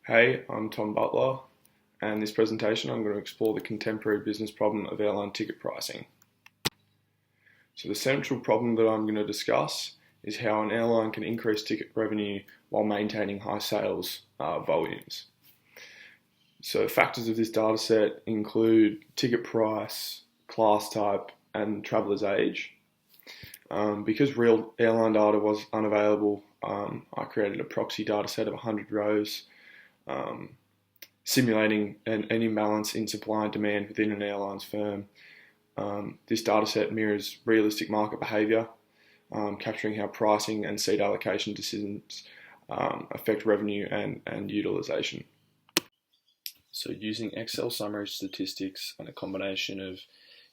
Hey, I'm Tom Butler, and in this presentation I'm going to explore the contemporary business problem of airline ticket pricing. So the central problem that I'm going to discuss is how an airline can increase ticket revenue while maintaining high sales volumes. So factors of this data set include ticket price, class type, and traveller's age. Because real airline data was unavailable, I created a proxy data set of 100 rows, simulating an imbalance in supply and demand within an airline's firm. This data set mirrors realistic market behaviour, capturing how pricing and seat allocation decisions affect revenue and utilisation. So using Excel summary statistics and a combination of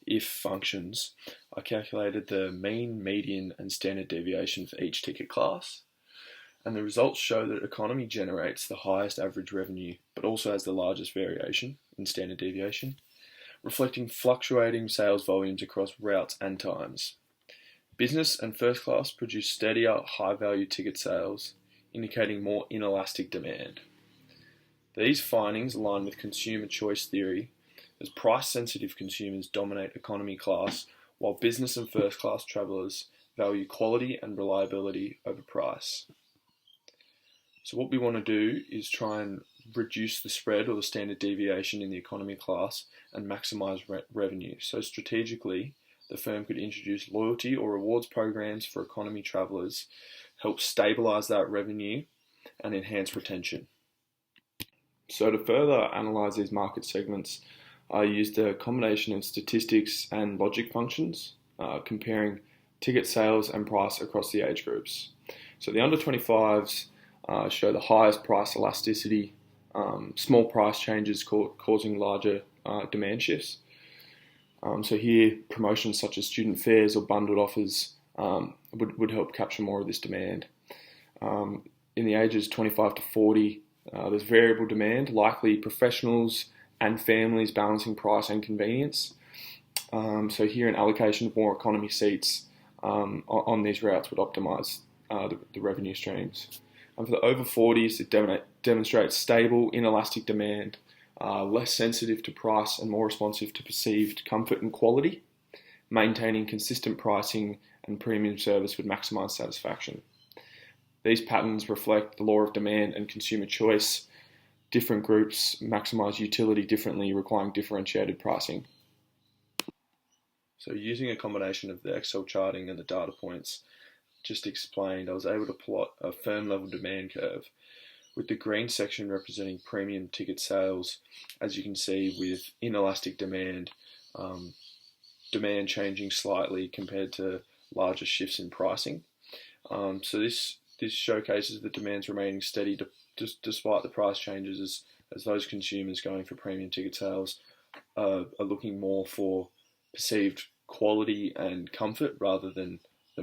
if functions, I calculated the mean, median and standard deviation for each ticket class. And the results show that economy generates the highest average revenue, but also has the largest variation in standard deviation, reflecting fluctuating sales volumes across routes and times. Business and first class produce steadier, high-value ticket sales, indicating more inelastic demand. These findings align with consumer choice theory, as price-sensitive consumers dominate economy class, while business and first class travellers value quality and reliability over price. So what we want to do is try and reduce the spread or the standard deviation in the economy class and maximise revenue. So strategically, the firm could introduce loyalty or rewards programs for economy travellers, help stabilise that revenue and enhance retention. So to further analyse these market segments, I used a combination of statistics and logic functions, comparing ticket sales and price across the age groups. So the under 25s show the highest price elasticity, small price changes causing larger demand shifts. So here, promotions such as student fares or bundled offers would help capture more of this demand. In the ages 25 to 40, there's variable demand, likely professionals and families balancing price and convenience. So here, an allocation of more economy seats on these routes would optimise the revenue streams. And for the over 40s, it demonstrates stable, inelastic demand, less sensitive to price and more responsive to perceived comfort and quality. Maintaining consistent pricing and premium service would maximise satisfaction. These patterns reflect the law of demand and consumer choice. Different groups maximise utility differently, requiring differentiated pricing. So using a combination of the Excel charting and the data points just explained, I was able to plot a firm level demand curve with the green section representing premium ticket sales, as you can see, with inelastic demand, demand changing slightly compared to larger shifts in pricing. So this showcases the demand's remaining steady despite the price changes, as those consumers going for premium ticket sales are looking more for perceived quality and comfort rather than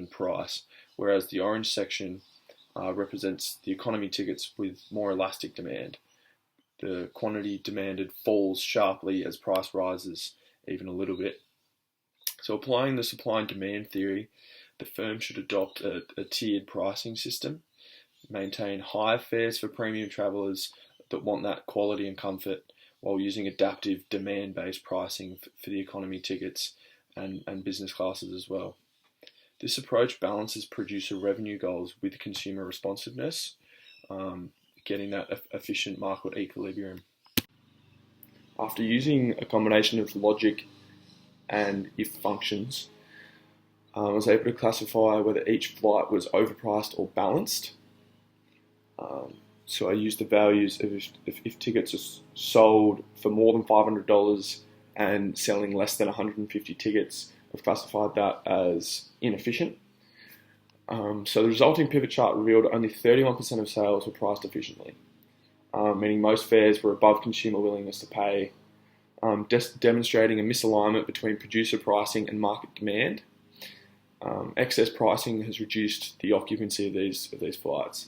price, whereas the orange section represents the economy tickets with more elastic demand. The quantity demanded falls sharply as price rises even a little bit. So applying the supply and demand theory, the firm should adopt a tiered pricing system, maintain high fares for premium travellers that want that quality and comfort, while using adaptive demand-based pricing for the economy tickets and business classes as well. This approach balances producer revenue goals with consumer responsiveness, getting that efficient market equilibrium. After using a combination of logic and if functions, I was able to classify whether each flight was overpriced or balanced. So I used the values of if tickets are sold for more than $500 and selling less than 150 tickets, I've classified that as inefficient. So the resulting pivot chart revealed only 31% of sales were priced efficiently, meaning most fares were above consumer willingness to pay, demonstrating a misalignment between producer pricing and market demand. Excess pricing has reduced the occupancy of these flights.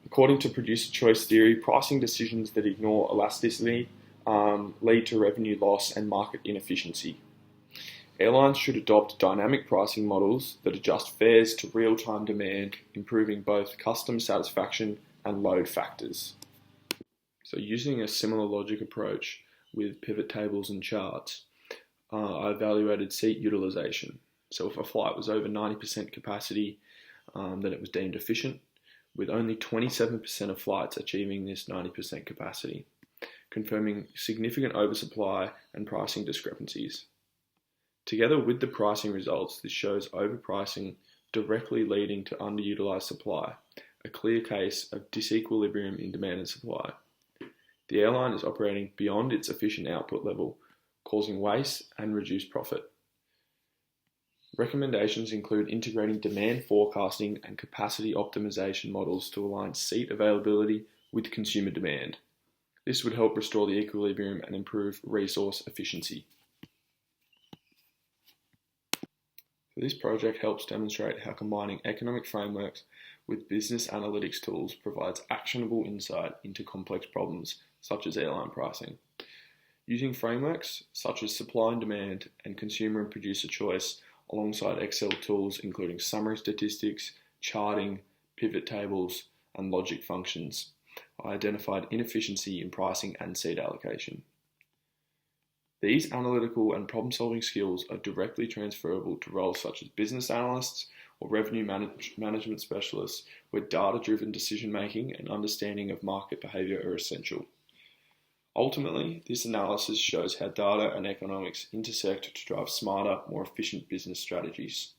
According to producer choice theory, pricing decisions that ignore elasticity lead to revenue loss and market inefficiency. Airlines should adopt dynamic pricing models that adjust fares to real-time demand, improving both customer satisfaction and load factors. So using a similar logic approach with pivot tables and charts, I evaluated seat utilization. So if a flight was over 90% capacity, then it was deemed efficient, with only 27% of flights achieving this 90% capacity, confirming significant oversupply and pricing discrepancies. Together with the pricing results, this shows overpricing directly leading to underutilized supply, a clear case of disequilibrium in demand and supply. The airline is operating beyond its efficient output level, causing waste and reduced profit. Recommendations include integrating demand forecasting and capacity optimization models to align seat availability with consumer demand. This would help restore the equilibrium and improve resource efficiency. This project helps demonstrate how combining economic frameworks with business analytics tools provides actionable insight into complex problems such as airline pricing. Using frameworks such as supply and demand and consumer and producer choice alongside Excel tools including summary statistics, charting, pivot tables, and logic functions, I identified inefficiency in pricing and seat allocation. These analytical and problem-solving skills are directly transferable to roles such as business analysts or revenue management specialists, where data-driven decision-making and understanding of market behaviour are essential. Ultimately, this analysis shows how data and economics intersect to drive smarter, more efficient business strategies.